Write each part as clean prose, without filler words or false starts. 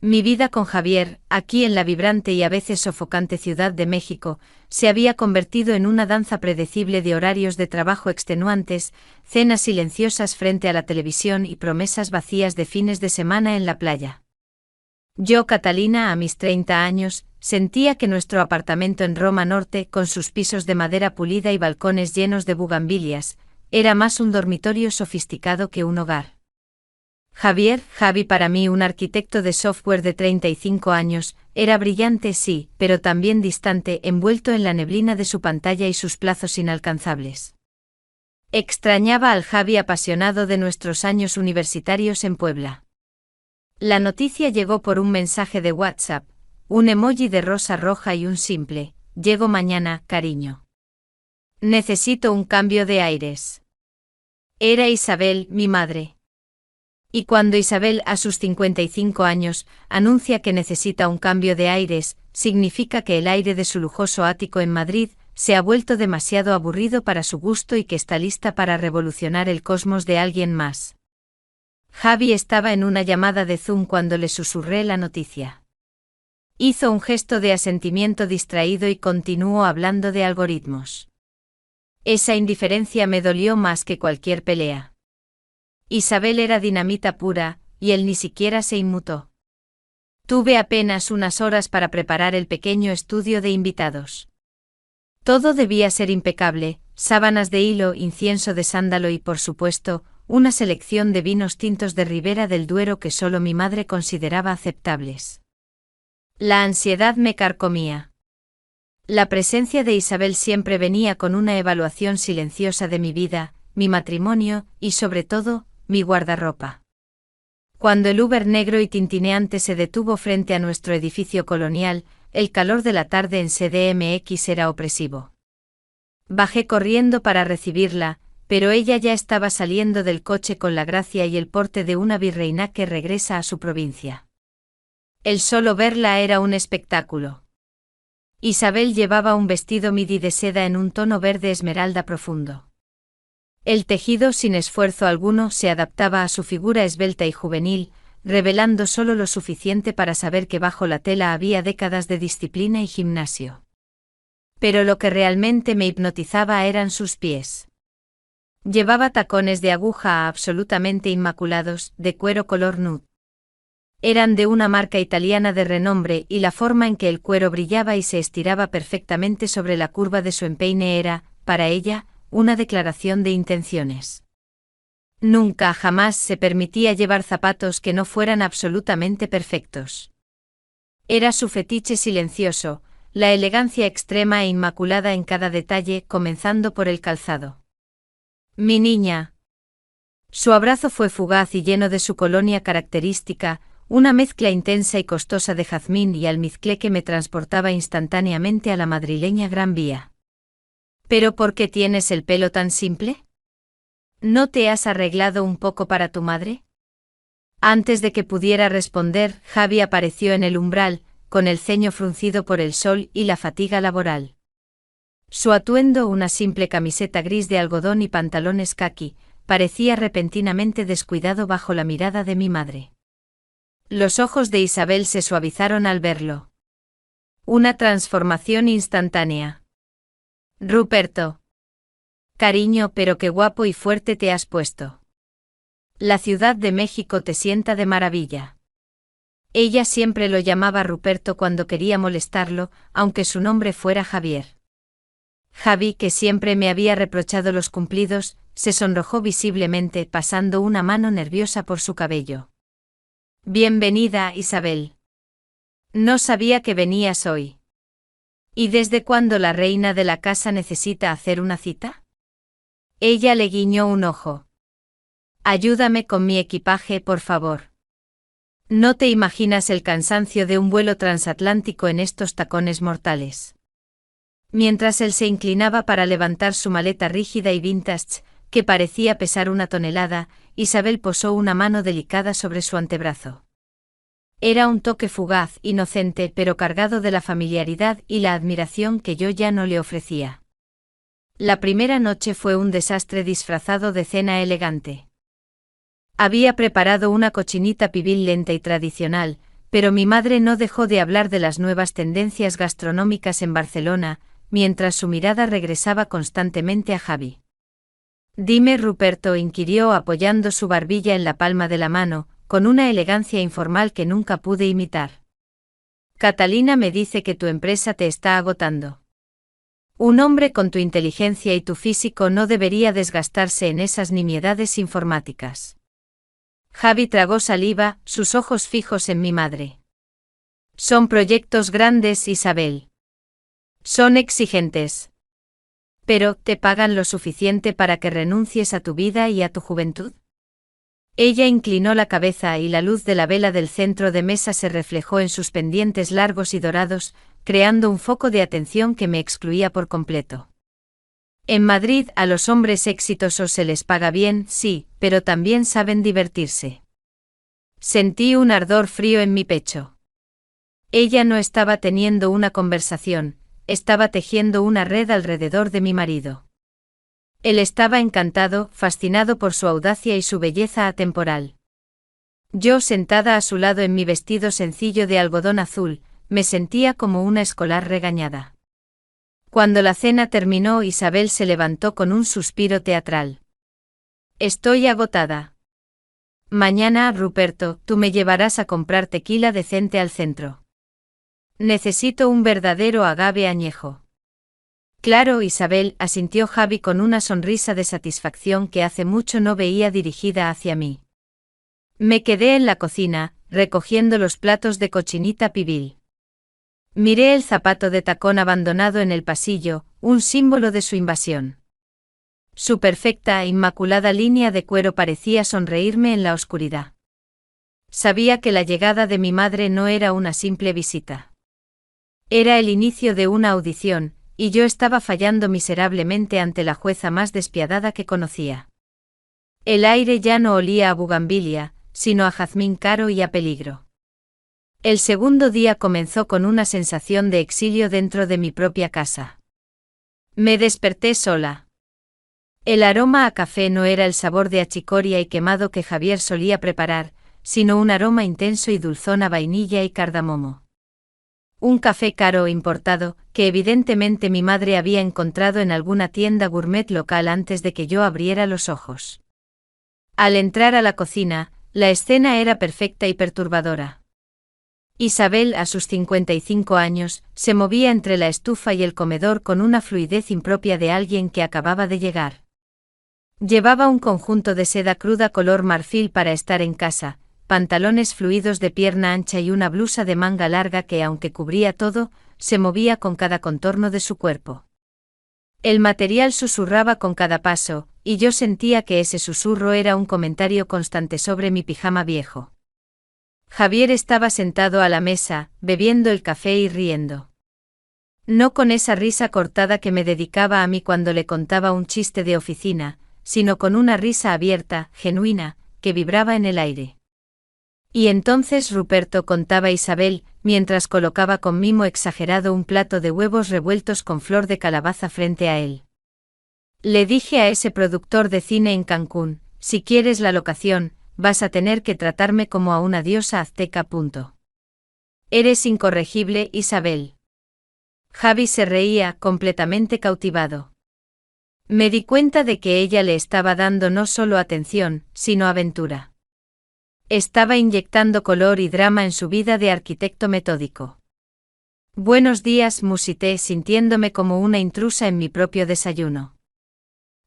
Mi vida con Javier, aquí en la vibrante y a veces sofocante Ciudad de México, se había convertido en una danza predecible de horarios de trabajo extenuantes, cenas silenciosas frente a la televisión y promesas vacías de fines de semana en la playa. Yo, Catalina, a mis 30 años, sentía que nuestro apartamento en Roma Norte, con sus pisos de madera pulida y balcones llenos de bugambilias, era más un dormitorio sofisticado que un hogar. Javi, para mí un arquitecto de software de 35 años, era brillante sí, pero también distante, envuelto en la neblina de su pantalla y sus plazos inalcanzables. Extrañaba al Javi apasionado de nuestros años universitarios en Puebla. La noticia llegó por un mensaje de WhatsApp, un emoji de rosa roja y un simple, llego mañana, cariño. Necesito un cambio de aires. Era Isabel, mi madre. Y cuando Isabel, a sus 55 años, anuncia que necesita un cambio de aires, significa que el aire de su lujoso ático en Madrid se ha vuelto demasiado aburrido para su gusto y que está lista para revolucionar el cosmos de alguien más. Javi estaba en una llamada de Zoom cuando le susurré la noticia. Hizo un gesto de asentimiento distraído y continuó hablando de algoritmos. Esa indiferencia me dolió más que cualquier pelea. Isabel era dinamita pura, y él ni siquiera se inmutó. Tuve apenas unas horas para preparar el pequeño estudio de invitados. Todo debía ser impecable, sábanas de hilo, incienso de sándalo y, por supuesto, una selección de vinos tintos de Ribera del Duero que solo mi madre consideraba aceptables. La ansiedad me carcomía. La presencia de Isabel siempre venía con una evaluación silenciosa de mi vida, mi matrimonio y, sobre todo, mi guardarropa. Cuando el Uber negro y tintineante se detuvo frente a nuestro edificio colonial, el calor de la tarde en CDMX era opresivo. Bajé corriendo para recibirla, pero ella ya estaba saliendo del coche con la gracia y el porte de una virreina que regresa a su provincia. El solo verla era un espectáculo. Isabel llevaba un vestido midi de seda en un tono verde esmeralda profundo. El tejido, sin esfuerzo alguno, se adaptaba a su figura esbelta y juvenil, revelando solo lo suficiente para saber que bajo la tela había décadas de disciplina y gimnasio. Pero lo que realmente me hipnotizaba eran sus pies. Llevaba tacones de aguja absolutamente inmaculados, de cuero color nude. Eran de una marca italiana de renombre y la forma en que el cuero brillaba y se estiraba perfectamente sobre la curva de su empeine era, para ella, una declaración de intenciones. Nunca jamás se permitía llevar zapatos que no fueran absolutamente perfectos. Era su fetiche silencioso, la elegancia extrema e inmaculada en cada detalle, comenzando por el calzado. Mi niña. Su abrazo fue fugaz y lleno de su colonia característica, una mezcla intensa y costosa de jazmín y almizcle que me transportaba instantáneamente a la madrileña Gran Vía. ¿Pero por qué tienes el pelo tan simple? ¿No te has arreglado un poco para tu madre? Antes de que pudiera responder, Javi apareció en el umbral, con el ceño fruncido por el sol y la fatiga laboral. Su atuendo, una simple camiseta gris de algodón y pantalones caqui, parecía repentinamente descuidado bajo la mirada de mi madre. Los ojos de Isabel se suavizaron al verlo. Una transformación instantánea. Ruperto. Cariño, pero qué guapo y fuerte te has puesto. La Ciudad de México te sienta de maravilla. Ella siempre lo llamaba Ruperto cuando quería molestarlo, aunque su nombre fuera Javier. Javi, que siempre me había reprochado los cumplidos, se sonrojó visiblemente, pasando una mano nerviosa por su cabello. Bienvenida, Isabel. No sabía que venías hoy. ¿Y desde cuándo la reina de la casa necesita hacer una cita? Ella le guiñó un ojo. Ayúdame con mi equipaje, por favor. No te imaginas el cansancio de un vuelo transatlántico en estos tacones mortales. Mientras él se inclinaba para levantar su maleta rígida y vintage, que parecía pesar 1 tonelada, Isabel posó una mano delicada sobre su antebrazo. Era un toque fugaz, inocente, pero cargado de la familiaridad y la admiración que yo ya no le ofrecía. La primera noche fue un desastre disfrazado de cena elegante. Había preparado una cochinita pibil lenta y tradicional, Pero mi madre no dejó de hablar de las nuevas tendencias gastronómicas en Barcelona, mientras su mirada regresaba constantemente a Javi. Dime, Ruperto, inquirió apoyando su barbilla en la palma de la mano, con una elegancia informal que nunca pude imitar. Catalina me dice que tu empresa te está agotando. Un hombre con tu inteligencia y tu físico no debería desgastarse en esas nimiedades informáticas. Javi tragó saliva, sus ojos fijos en mi madre. Son proyectos grandes, Isabel. Son exigentes. Pero, ¿te pagan lo suficiente para que renuncies a tu vida y a tu juventud? Ella inclinó la cabeza y la luz de la vela del centro de mesa se reflejó en sus pendientes largos y dorados, creando un foco de atención que me excluía por completo. En Madrid a los hombres exitosos se les paga bien, sí, pero también saben divertirse. Sentí un ardor frío en mi pecho. Ella no estaba teniendo una conversación, estaba tejiendo una red alrededor de mi marido. Él estaba encantado, fascinado por su audacia y su belleza atemporal. Yo, sentada a su lado en mi vestido sencillo de algodón azul, me sentía como una escolar regañada. Cuando la cena terminó, Isabel se levantó con un suspiro teatral. Estoy agotada. Mañana, Ruperto, tú me llevarás a comprar tequila decente al centro. Necesito un verdadero agave añejo. Claro, Isabel, asintió Javi con una sonrisa de satisfacción que hace mucho no veía dirigida hacia mí. Me quedé en la cocina, recogiendo los platos de cochinita pibil. Miré el zapato de tacón abandonado en el pasillo, un símbolo de su invasión. Su perfecta, inmaculada línea de cuero parecía sonreírme en la oscuridad. Sabía que la llegada de mi madre no era una simple visita. Era el inicio de una audición, y yo estaba fallando miserablemente ante la jueza más despiadada que conocía. El aire ya no olía a bugambilia, sino a jazmín caro y a peligro. El segundo día comenzó con una sensación de exilio dentro de mi propia casa. Me desperté sola. El aroma a café no era el sabor de achicoria y quemado que Javier solía preparar, sino un aroma intenso y dulzón a vainilla y cardamomo. Un café caro importado, que evidentemente mi madre había encontrado en alguna tienda gourmet local antes de que yo abriera los ojos. Al entrar a la cocina, la escena era perfecta y perturbadora. Isabel, a sus 55 años, se movía entre la estufa y el comedor con una fluidez impropia de alguien que acababa de llegar. Llevaba un conjunto de seda cruda color marfil para estar en casa, pantalones fluidos de pierna ancha y una blusa de manga larga que, aunque cubría todo, se movía con cada contorno de su cuerpo. El material susurraba con cada paso, y yo sentía que ese susurro era un comentario constante sobre mi pijama viejo. Javier estaba sentado a la mesa, bebiendo el café y riendo. No con esa risa cortada que me dedicaba a mí cuando le contaba un chiste de oficina, sino con una risa abierta, genuina, que vibraba en el aire. Y entonces Ruperto, contaba Isabel, mientras colocaba con mimo exagerado un plato de huevos revueltos con flor de calabaza frente a él. Le dije a ese productor de cine en Cancún, si quieres la locación, vas a tener que tratarme como a una diosa azteca. Eres incorregible, Isabel. Javi se reía, completamente cautivado. Me di cuenta de que ella le estaba dando no solo atención, sino aventura. Estaba inyectando color y drama en su vida de arquitecto metódico. Buenos días, musité, sintiéndome como una intrusa en mi propio desayuno.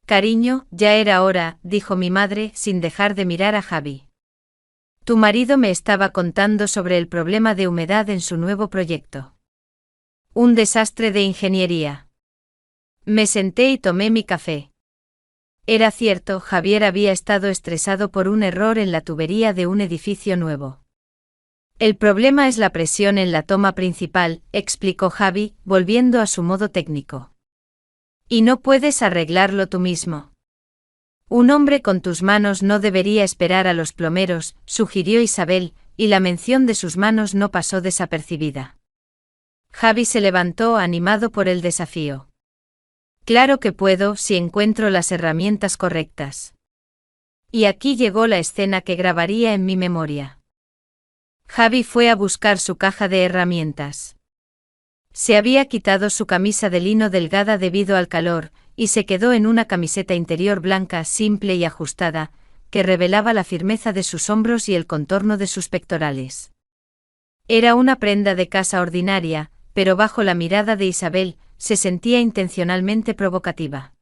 Cariño, ya era hora, dijo mi madre, sin dejar de mirar a Javi. Tu marido me estaba contando sobre el problema de humedad en su nuevo proyecto. Un desastre de ingeniería. Me senté y tomé mi café. Era cierto, Javier había estado estresado por un error en la tubería de un edificio nuevo. El problema es la presión en la toma principal, explicó Javi, volviendo a su modo técnico. Y no puedes arreglarlo tú mismo. Un hombre con tus manos no debería esperar a los plomeros, sugirió Isabel, y la mención de sus manos no pasó desapercibida. Javi se levantó animado por el desafío. Claro que puedo si encuentro las herramientas correctas. Y aquí llegó la escena que grabaría en mi memoria. Javi fue a buscar su caja de herramientas. Se había quitado su camisa de lino delgada debido al calor, y se quedó en una camiseta interior blanca simple y ajustada, que revelaba la firmeza de sus hombros y el contorno de sus pectorales. Era una prenda de casa ordinaria, pero bajo la mirada de Isabel, se sentía intencionalmente provocativa.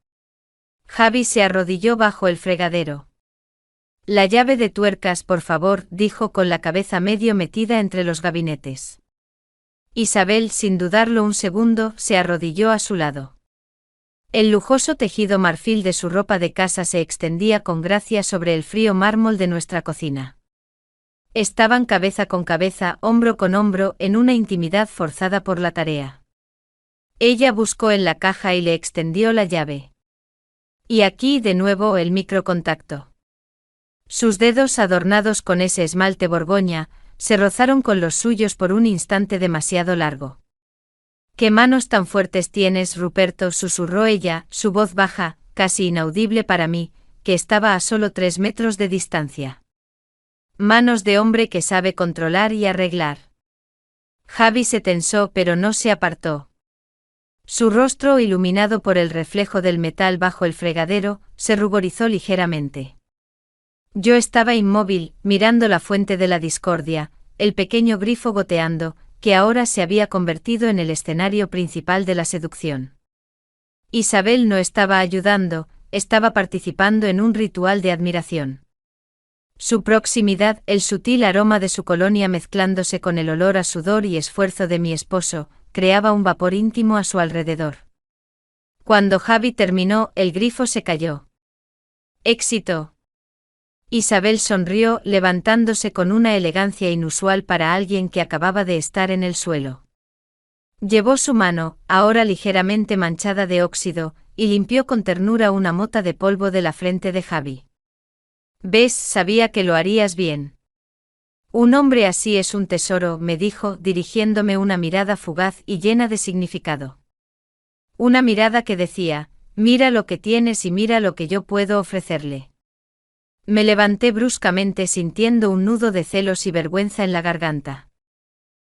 Javi se arrodilló bajo el fregadero. La llave de tuercas, por favor, dijo con la cabeza medio metida entre los gabinetes. Isabel, sin dudarlo un segundo, se arrodilló a su lado. El lujoso tejido marfil de su ropa de casa se extendía con gracia sobre el frío mármol de nuestra cocina. Estaban cabeza con cabeza, hombro con hombro, en una intimidad forzada por la tarea. Ella buscó en la caja y le extendió la llave. Y aquí de nuevo el microcontacto. Sus dedos, adornados con ese esmalte Borgoña, se rozaron con los suyos por un instante demasiado largo. «¿Qué manos tan fuertes tienes, Ruperto?», susurró ella, su voz baja, casi inaudible para mí, que estaba a solo 3 metros de distancia. «Manos de hombre que sabe controlar y arreglar». Javi se tensó pero no se apartó. Su rostro, iluminado por el reflejo del metal bajo el fregadero, se ruborizó ligeramente. Yo estaba inmóvil, mirando la fuente de la discordia, el pequeño grifo goteando, que ahora se había convertido en el escenario principal de la seducción. Isabel no estaba ayudando, estaba participando en un ritual de admiración. Su proximidad, el sutil aroma de su colonia mezclándose con el olor a sudor y esfuerzo de mi esposo, creaba un vapor íntimo a su alrededor. Cuando Javi terminó, el grifo se cayó. «Éxito». Isabel sonrió, levantándose con una elegancia inusual para alguien que acababa de estar en el suelo. Llevó su mano, ahora ligeramente manchada de óxido, y limpió con ternura una mota de polvo de la frente de Javi. «¿Ves? Sabía que lo harías bien». «Un hombre así es un tesoro», me dijo, dirigiéndome una mirada fugaz y llena de significado. Una mirada que decía, «Mira lo que tienes y mira lo que yo puedo ofrecerle». Me levanté bruscamente sintiendo un nudo de celos y vergüenza en la garganta.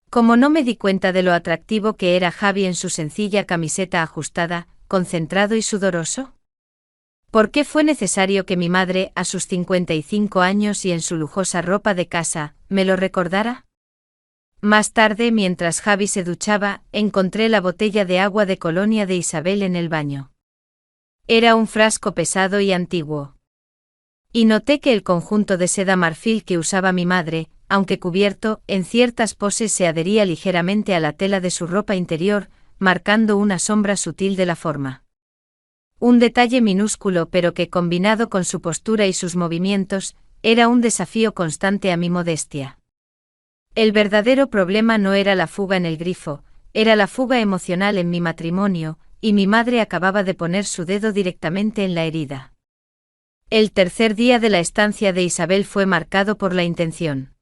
Como no me di cuenta de lo atractivo que era Javi en su sencilla camiseta ajustada, concentrado y sudoroso. ¿Por qué fue necesario que mi madre, a sus 55 años y en su lujosa ropa de casa, me lo recordara? Más tarde, mientras Javi se duchaba, encontré la botella de agua de colonia de Isabel en el baño. Era un frasco pesado y antiguo. Y noté que el conjunto de seda marfil que usaba mi madre, aunque cubierto, en ciertas poses se adhería ligeramente a la tela de su ropa interior, marcando una sombra sutil de la forma. Un detalle minúsculo pero que, combinado con su postura y sus movimientos, era un desafío constante a mi modestia. El verdadero problema no era la fuga en el grifo, era la fuga emocional en mi matrimonio, y mi madre acababa de poner su dedo directamente en la herida. El tercer día de la estancia de Isabel fue marcado por la intención.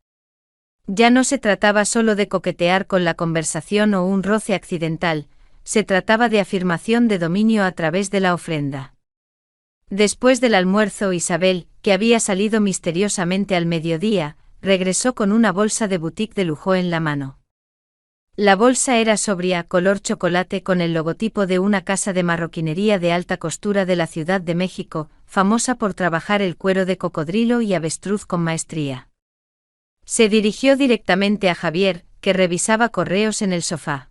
Ya no se trataba solo de coquetear con la conversación o un roce accidental, se trataba de afirmación de dominio a través de la ofrenda. Después del almuerzo, Isabel, que había salido misteriosamente al mediodía, regresó con una bolsa de boutique de lujo en la mano. La bolsa era sobria, color chocolate con el logotipo de una casa de marroquinería de alta costura de la Ciudad de México, famosa por trabajar el cuero de cocodrilo y avestruz con maestría. Se dirigió directamente a Javier, que revisaba correos en el sofá.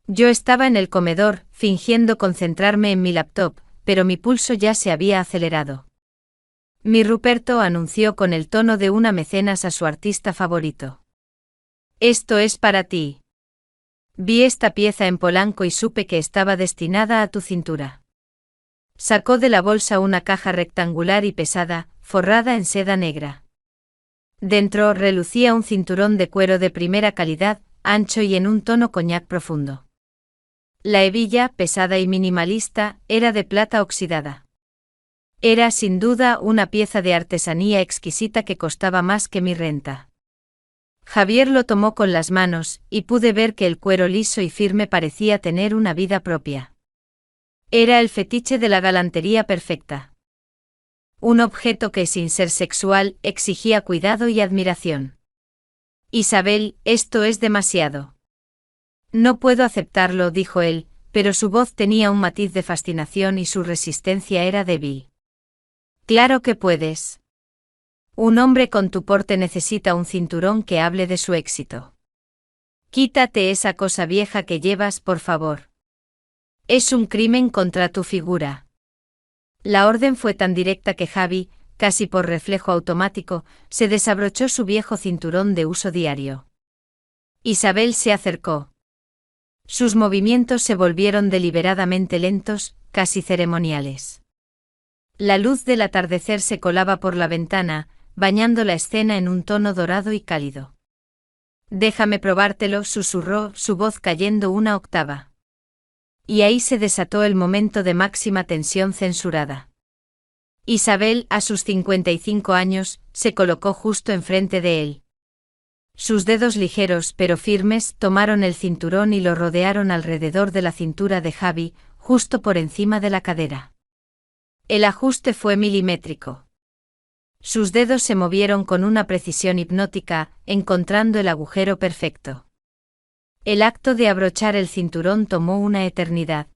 Yo estaba en el comedor, fingiendo concentrarme en mi laptop, pero mi pulso ya se había acelerado. «Mi Ruperto», anunció con el tono de una mecenas a su artista favorito. «Esto es para ti. Vi esta pieza en Polanco y supe que estaba destinada a tu cintura». Sacó de la bolsa una caja rectangular y pesada, forrada en seda negra. Dentro relucía un cinturón de cuero de primera calidad, ancho y en un tono coñac profundo. La hebilla, pesada y minimalista, era de plata oxidada. Era sin duda una pieza de artesanía exquisita que costaba más que mi renta. Javier lo tomó con las manos, y pude ver que el cuero liso y firme parecía tener una vida propia. Era el fetiche de la galantería perfecta. Un objeto que, sin ser sexual, exigía cuidado y admiración. Isabel, esto es demasiado. No puedo aceptarlo, dijo él, pero su voz tenía un matiz de fascinación y su resistencia era débil. Claro que puedes. Un hombre con tu porte necesita un cinturón que hable de su éxito. Quítate esa cosa vieja que llevas, por favor. Es un crimen contra tu figura. La orden fue tan directa que Javi, casi por reflejo automático, se desabrochó su viejo cinturón de uso diario. Isabel se acercó. Sus movimientos se volvieron deliberadamente lentos, casi ceremoniales. La luz del atardecer se colaba por la ventana, bañando la escena en un tono dorado y cálido. Déjame probártelo, susurró, su voz cayendo una octava. Y ahí se desató el momento de máxima tensión censurada. Isabel, a sus 55 años, se colocó justo enfrente de él. Sus dedos ligeros pero firmes tomaron el cinturón y lo rodearon alrededor de la cintura de Javi, justo por encima de la cadera. El ajuste fue milimétrico. Sus dedos se movieron con una precisión hipnótica, encontrando el agujero perfecto. El acto de abrochar el cinturón tomó una eternidad.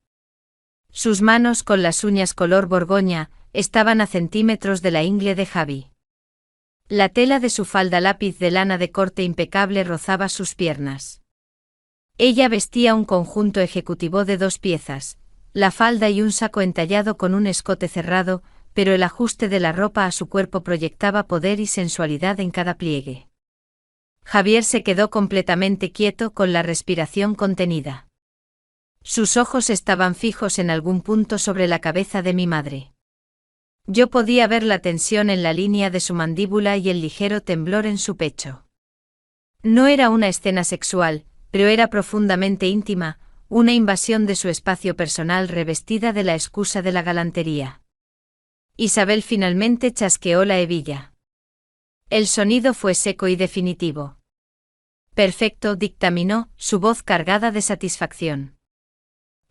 Sus manos con las uñas color borgoña estaban a centímetros de la ingle de Javi. La tela de su falda lápiz de lana de corte impecable rozaba sus piernas. Ella vestía un conjunto ejecutivo de 2 piezas, la falda y un saco entallado con un escote cerrado, pero el ajuste de la ropa a su cuerpo proyectaba poder y sensualidad en cada pliegue. Javier se quedó completamente quieto con la respiración contenida. Sus ojos estaban fijos en algún punto sobre la cabeza de mi madre. Yo podía ver la tensión en la línea de su mandíbula y el ligero temblor en su pecho. No era una escena sexual, pero era profundamente íntima, una invasión de su espacio personal revestida de la excusa de la galantería. Isabel finalmente chasqueó la hebilla. El sonido fue seco y definitivo. Perfecto, dictaminó, su voz cargada de satisfacción.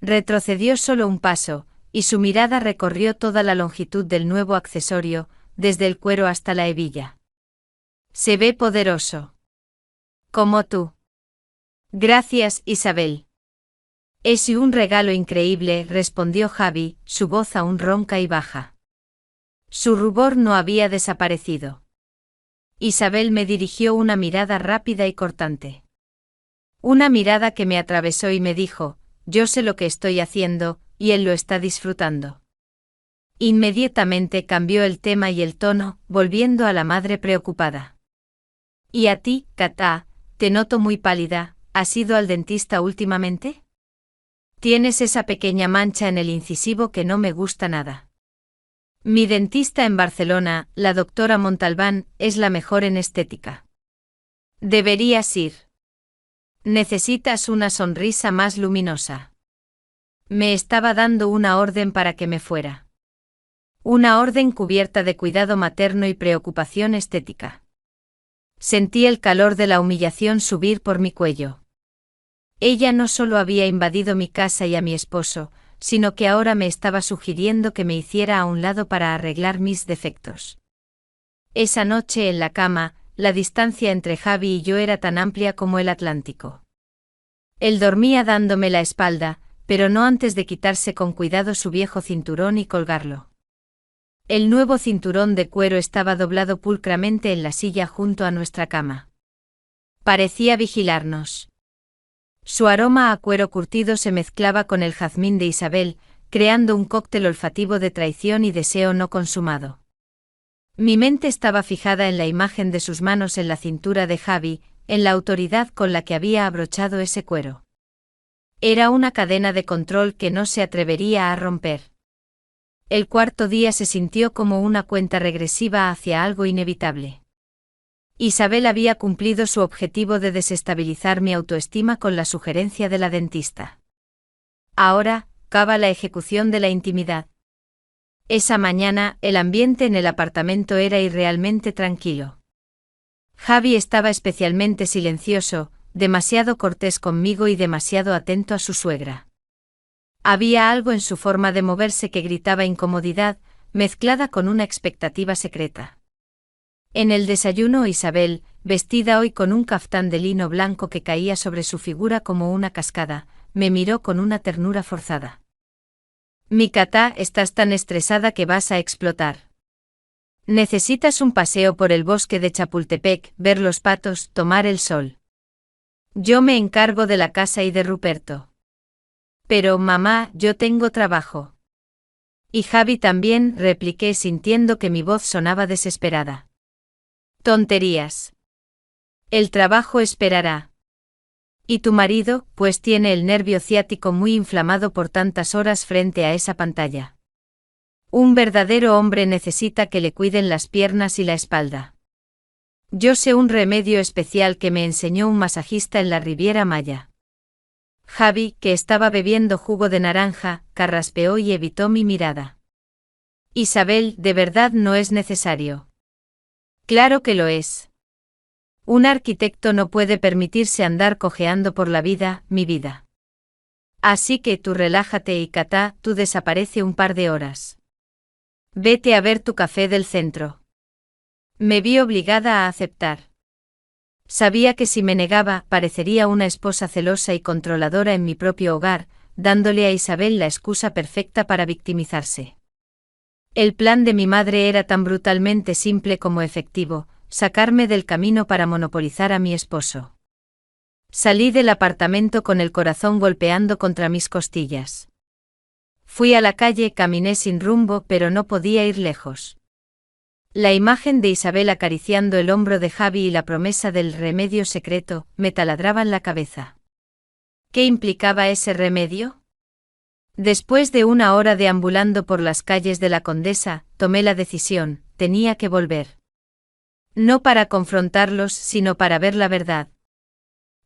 Retrocedió solo un paso, y su mirada recorrió toda la longitud del nuevo accesorio, desde el cuero hasta la hebilla. Se ve poderoso. Como tú. Gracias, Isabel. Es un regalo increíble, respondió Javi, su voz aún ronca y baja. Su rubor no había desaparecido. Isabel me dirigió una mirada rápida y cortante. Una mirada que me atravesó y me dijo, yo sé lo que estoy haciendo, y él lo está disfrutando. Inmediatamente cambió el tema y el tono, volviendo a la madre preocupada. ¿Y a ti, Katá? Te noto muy pálida, ¿has ido al dentista últimamente? Tienes esa pequeña mancha en el incisivo que no me gusta nada. Mi dentista en Barcelona, la doctora Montalbán, es la mejor en estética. Deberías ir. Necesitas una sonrisa más luminosa. Me estaba dando una orden para que me fuera. Una orden cubierta de cuidado materno y preocupación estética. Sentí el calor de la humillación subir por mi cuello. Ella no solo había invadido mi casa y a mi esposo, sino que ahora me estaba sugiriendo que me hiciera a un lado para arreglar mis defectos. Esa noche en la cama, la distancia entre Javi y yo era tan amplia como el Atlántico. Él dormía dándome la espalda, pero no antes de quitarse con cuidado su viejo cinturón y colgarlo. El nuevo cinturón de cuero estaba doblado pulcramente en la silla junto a nuestra cama. Parecía vigilarnos. Su aroma a cuero curtido se mezclaba con el jazmín de Isabel, creando un cóctel olfativo de traición y deseo no consumado. Mi mente estaba fijada en la imagen de sus manos en la cintura de Javi, en la autoridad con la que había abrochado ese cuero. Era una cadena de control que no se atrevería a romper. El cuarto día se sintió como una cuenta regresiva hacia algo inevitable. Isabel había cumplido su objetivo de desestabilizar mi autoestima con la sugerencia de la dentista. Ahora, tocaba la ejecución de la intimidad. Esa mañana, el ambiente en el apartamento era irrealmente tranquilo. Javi estaba especialmente silencioso, demasiado cortés conmigo y demasiado atento a su suegra. Había algo en su forma de moverse que gritaba incomodidad, mezclada con una expectativa secreta. En el desayuno Isabel, vestida hoy con un caftán de lino blanco que caía sobre su figura como una cascada, me miró con una ternura forzada. Mi Cata, estás tan estresada que vas a explotar. Necesitas un paseo por el bosque de Chapultepec, ver los patos, tomar el sol. Yo me encargo de la casa y de Ruperto. Pero, mamá, yo tengo trabajo. Y Javi también, repliqué sintiendo que mi voz sonaba desesperada. Tonterías. El trabajo esperará. Y tu marido, pues tiene el nervio ciático muy inflamado por tantas horas frente a esa pantalla. Un verdadero hombre necesita que le cuiden las piernas y la espalda. Yo sé un remedio especial que me enseñó un masajista en la Riviera Maya. Javi, que estaba bebiendo jugo de naranja, carraspeó y evitó mi mirada. Isabel, de verdad no es necesario. Claro que lo es. Un arquitecto no puede permitirse andar cojeando por la vida, mi vida. Así que tú relájate y Cata, tú desaparece un par de horas. Vete a ver tu café del centro. Me vi obligada a aceptar. Sabía que si me negaba, parecería una esposa celosa y controladora en mi propio hogar, dándole a Isabel la excusa perfecta para victimizarse. El plan de mi madre era tan brutalmente simple como efectivo, sacarme del camino para monopolizar a mi esposo. Salí del apartamento con el corazón golpeando contra mis costillas. Fui a la calle, caminé sin rumbo, pero no podía ir lejos. La imagen de Isabel acariciando el hombro de Javi y la promesa del remedio secreto me taladraban la cabeza. ¿Qué implicaba ese remedio? Después de una hora deambulando por las calles de la Condesa, tomé la decisión, tenía que volver. No para confrontarlos, sino para ver la verdad.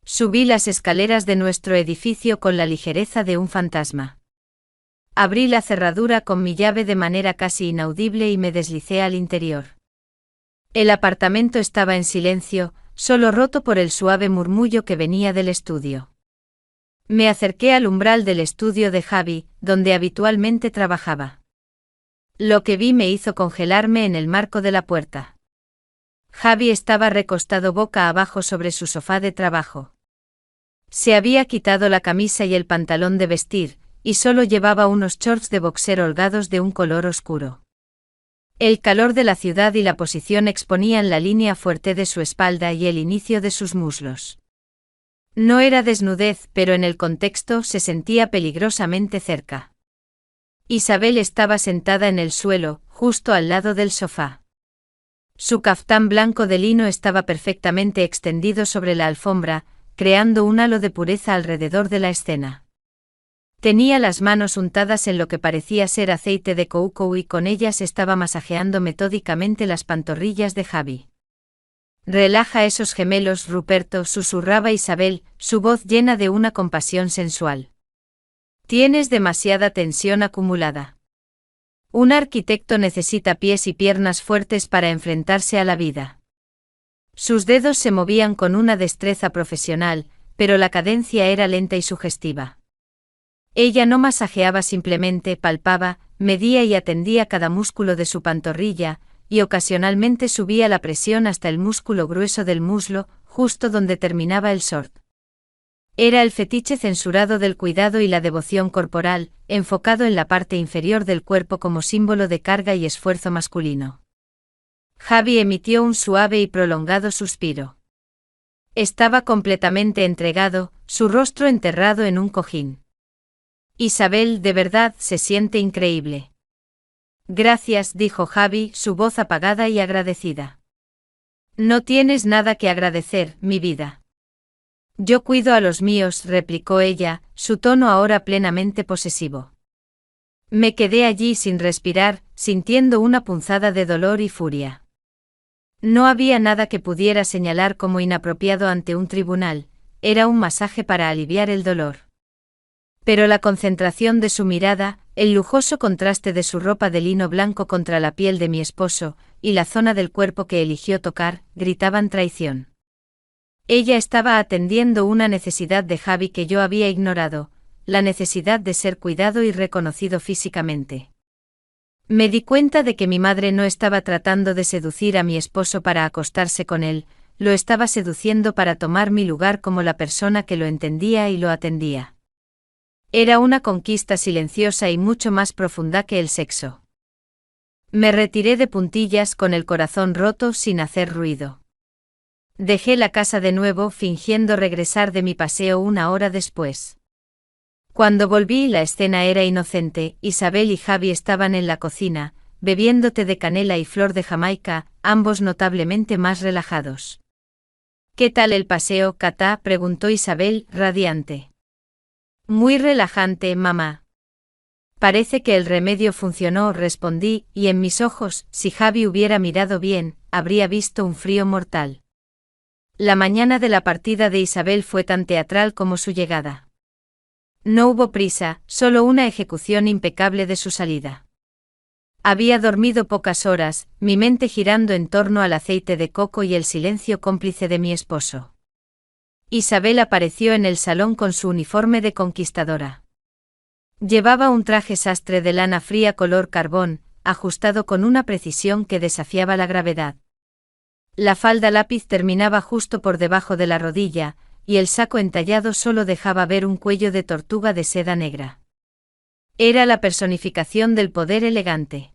Subí las escaleras de nuestro edificio con la ligereza de un fantasma. Abrí la cerradura con mi llave de manera casi inaudible y me deslicé al interior. El apartamento estaba en silencio, solo roto por el suave murmullo que venía del estudio. Me acerqué al umbral del estudio de Javi, donde habitualmente trabajaba. Lo que vi me hizo congelarme en el marco de la puerta. Javi estaba recostado boca abajo sobre su sofá de trabajo. Se había quitado la camisa y el pantalón de vestir, y solo llevaba unos shorts de boxer holgados de un color oscuro. El calor de la ciudad y la posición exponían la línea fuerte de su espalda y el inicio de sus muslos. No era desnudez, pero en el contexto se sentía peligrosamente cerca. Isabel estaba sentada en el suelo, justo al lado del sofá. Su caftán blanco de lino estaba perfectamente extendido sobre la alfombra, creando un halo de pureza alrededor de la escena. Tenía las manos untadas en lo que parecía ser aceite de coco y con ellas estaba masajeando metódicamente las pantorrillas de Javi. Relaja esos gemelos, Ruperto, susurraba Isabel, su voz llena de una compasión sensual. Tienes demasiada tensión acumulada. Un arquitecto necesita pies y piernas fuertes para enfrentarse a la vida. Sus dedos se movían con una destreza profesional, pero la cadencia era lenta y sugestiva. Ella no masajeaba simplemente, palpaba, medía y atendía cada músculo de su pantorrilla, y ocasionalmente subía la presión hasta el músculo grueso del muslo, justo donde terminaba el short. Era el fetiche censurado del cuidado y la devoción corporal, enfocado en la parte inferior del cuerpo como símbolo de carga y esfuerzo masculino. Javi emitió un suave y prolongado suspiro. Estaba completamente entregado, su rostro enterrado en un cojín. Isabel, de verdad, se siente increíble. Gracias, dijo Javi, su voz apagada y agradecida. No tienes nada que agradecer, mi vida. Yo cuido a los míos, replicó ella, su tono ahora plenamente posesivo. Me quedé allí sin respirar, sintiendo una punzada de dolor y furia. No había nada que pudiera señalar como inapropiado ante un tribunal, era un masaje para aliviar el dolor. Pero la concentración de su mirada, el lujoso contraste de su ropa de lino blanco contra la piel de mi esposo, y la zona del cuerpo que eligió tocar, gritaban traición. Ella estaba atendiendo una necesidad de Javi que yo había ignorado, la necesidad de ser cuidado y reconocido físicamente. Me di cuenta de que mi madre no estaba tratando de seducir a mi esposo para acostarse con él, lo estaba seduciendo para tomar mi lugar como la persona que lo entendía y lo atendía. Era una conquista silenciosa y mucho más profunda que el sexo. Me retiré de puntillas con el corazón roto sin hacer ruido. Dejé la casa de nuevo fingiendo regresar de mi paseo una hora después. Cuando volví la escena era inocente, Isabel y Javi estaban en la cocina, bebiendo té de canela y flor de Jamaica, ambos notablemente más relajados. ¿Qué tal el paseo, Katá?, preguntó Isabel, radiante. Muy relajante, mamá. Parece que el remedio funcionó, respondí, y en mis ojos, si Javi hubiera mirado bien, habría visto un frío mortal. La mañana de la partida de Isabel fue tan teatral como su llegada. No hubo prisa, solo una ejecución impecable de su salida. Había dormido pocas horas, mi mente girando en torno al aceite de coco y el silencio cómplice de mi esposo. Isabel apareció en el salón con su uniforme de conquistadora. Llevaba un traje sastre de lana fría color carbón, ajustado con una precisión que desafiaba la gravedad. La falda lápiz terminaba justo por debajo de la rodilla, y el saco entallado solo dejaba ver un cuello de tortuga de seda negra. Era la personificación del poder elegante.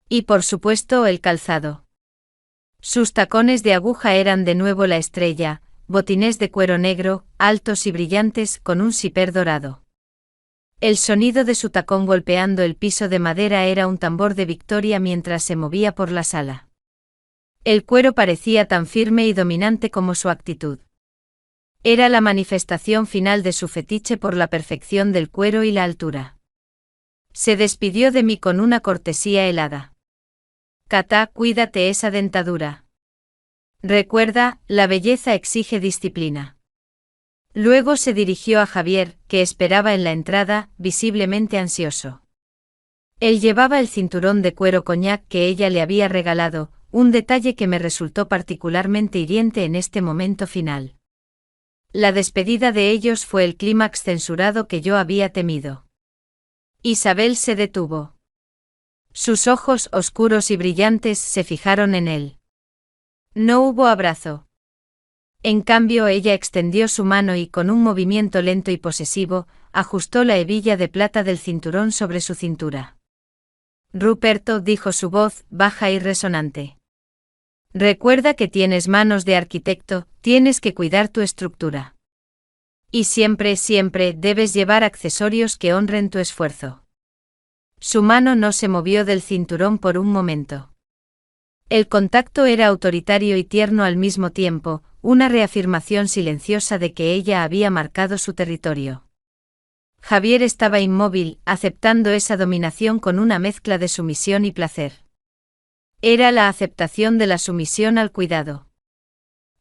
Y por supuesto el calzado. Sus tacones de aguja eran de nuevo la estrella, botines de cuero negro, altos y brillantes con un siper dorado. El sonido de su tacón golpeando el piso de madera era un tambor de victoria mientras se movía por la sala. El cuero parecía tan firme y dominante como su actitud. Era la manifestación final de su fetiche por la perfección del cuero y la altura. Se despidió de mí con una cortesía helada. Katá, cuídate esa dentadura. Recuerda, la belleza exige disciplina. Luego se dirigió a Javier, que esperaba en la entrada, visiblemente ansioso. Él llevaba el cinturón de cuero coñac que ella le había regalado, un detalle que me resultó particularmente hiriente en este momento final. La despedida de ellos fue el clímax censurado que yo había temido. Isabel se detuvo. Sus ojos oscuros y brillantes se fijaron en él. No hubo abrazo. En cambio ella extendió su mano y con un movimiento lento y posesivo, ajustó la hebilla de plata del cinturón sobre su cintura. Ruperto, dijo su voz, baja y resonante. Recuerda que tienes manos de arquitecto, tienes que cuidar tu estructura. Y siempre, siempre debes llevar accesorios que honren tu esfuerzo. Su mano no se movió del cinturón por un momento. El contacto era autoritario y tierno al mismo tiempo, una reafirmación silenciosa de que ella había marcado su territorio. Javier estaba inmóvil, aceptando esa dominación con una mezcla de sumisión y placer. Era la aceptación de la sumisión al cuidado.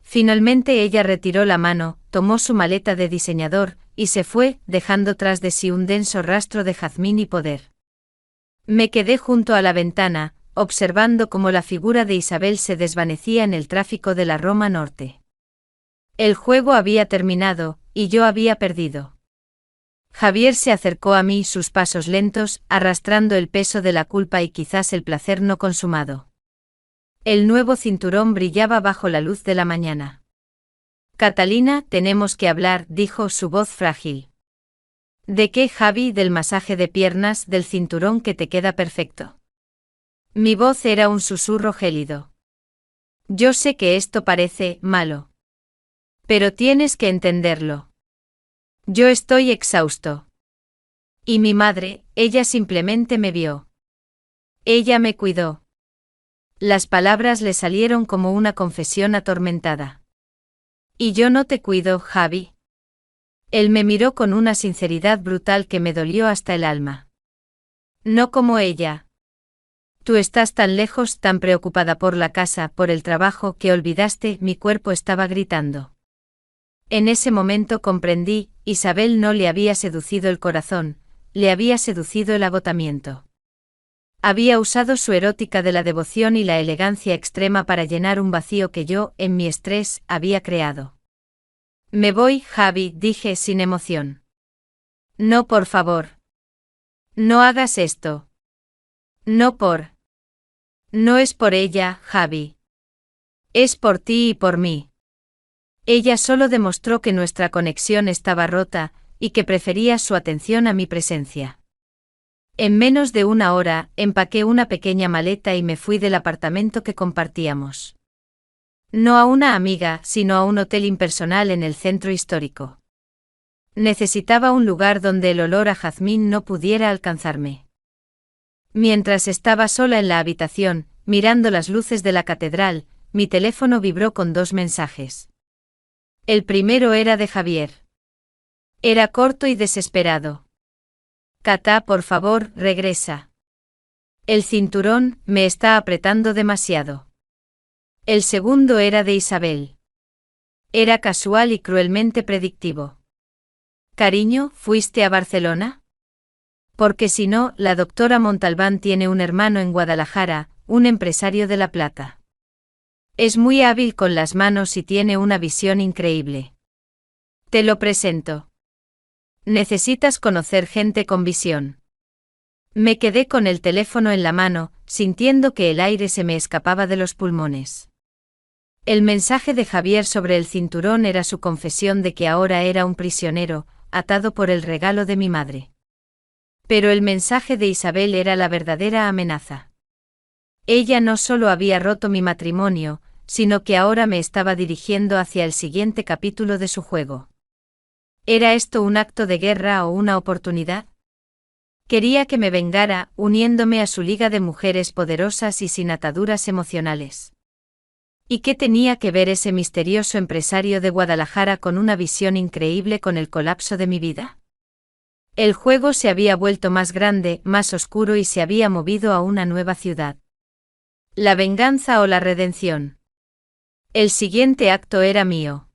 Finalmente ella retiró la mano, tomó su maleta de diseñador, y se fue, dejando tras de sí un denso rastro de jazmín y poder. Me quedé junto a la ventana, observando cómo la figura de Isabel se desvanecía en el tráfico de la Roma Norte. El juego había terminado, y yo había perdido. Javier se acercó a mí, sus pasos lentos, arrastrando el peso de la culpa y quizás el placer no consumado. El nuevo cinturón brillaba bajo la luz de la mañana. Catalina, tenemos que hablar, dijo su voz frágil. ¿De qué, Javi? Del masaje de piernas, del cinturón que te queda perfecto. Mi voz era un susurro gélido. Yo sé que esto parece malo. Pero tienes que entenderlo. Yo estoy exhausto. Y mi madre, ella simplemente me vio. Ella me cuidó. Las palabras le salieron como una confesión atormentada. Y yo no te cuido, Javi. Él me miró con una sinceridad brutal que me dolió hasta el alma. No como ella. Tú estás tan lejos, tan preocupada por la casa, por el trabajo, que olvidaste, mi cuerpo estaba gritando. En ese momento comprendí, Isabel no le había seducido el corazón, le había seducido el agotamiento. Había usado su erótica de la devoción y la elegancia extrema para llenar un vacío que yo, en mi estrés, había creado. Me voy, Javi, dije sin emoción. No, por favor. No hagas esto. No por... No es por ella, Javi. Es por ti y por mí. Ella solo demostró que nuestra conexión estaba rota, y que prefería su atención a mi presencia. En menos de una hora, empaqué una pequeña maleta y me fui del apartamento que compartíamos. No a una amiga, sino a un hotel impersonal en el centro histórico. Necesitaba un lugar donde el olor a jazmín no pudiera alcanzarme. Mientras estaba sola en la habitación, mirando las luces de la catedral, mi teléfono vibró con 2 mensajes. El primero era de Javier. Era corto y desesperado. Cata, por favor, regresa. El cinturón me está apretando demasiado. El segundo era de Isabel. Era casual y cruelmente predictivo. Cariño, ¿fuiste a Barcelona? Porque si no, la doctora Montalbán tiene un hermano en Guadalajara, un empresario de La Plata. Es muy hábil con las manos y tiene una visión increíble. Te lo presento. Necesitas conocer gente con visión. Me quedé con el teléfono en la mano, sintiendo que el aire se me escapaba de los pulmones. El mensaje de Javier sobre el cinturón era su confesión de que ahora era un prisionero, atado por el regalo de mi madre. Pero el mensaje de Isabel era la verdadera amenaza. Ella no solo había roto mi matrimonio, sino que ahora me estaba dirigiendo hacia el siguiente capítulo de su juego. ¿Era esto un acto de guerra o una oportunidad? Quería que me vengara, uniéndome a su liga de mujeres poderosas y sin ataduras emocionales. ¿Y qué tenía que ver ese misterioso empresario de Guadalajara con una visión increíble con el colapso de mi vida? El juego se había vuelto más grande, más oscuro y se había movido a una nueva ciudad. ¿La venganza o la redención? El siguiente acto era mío.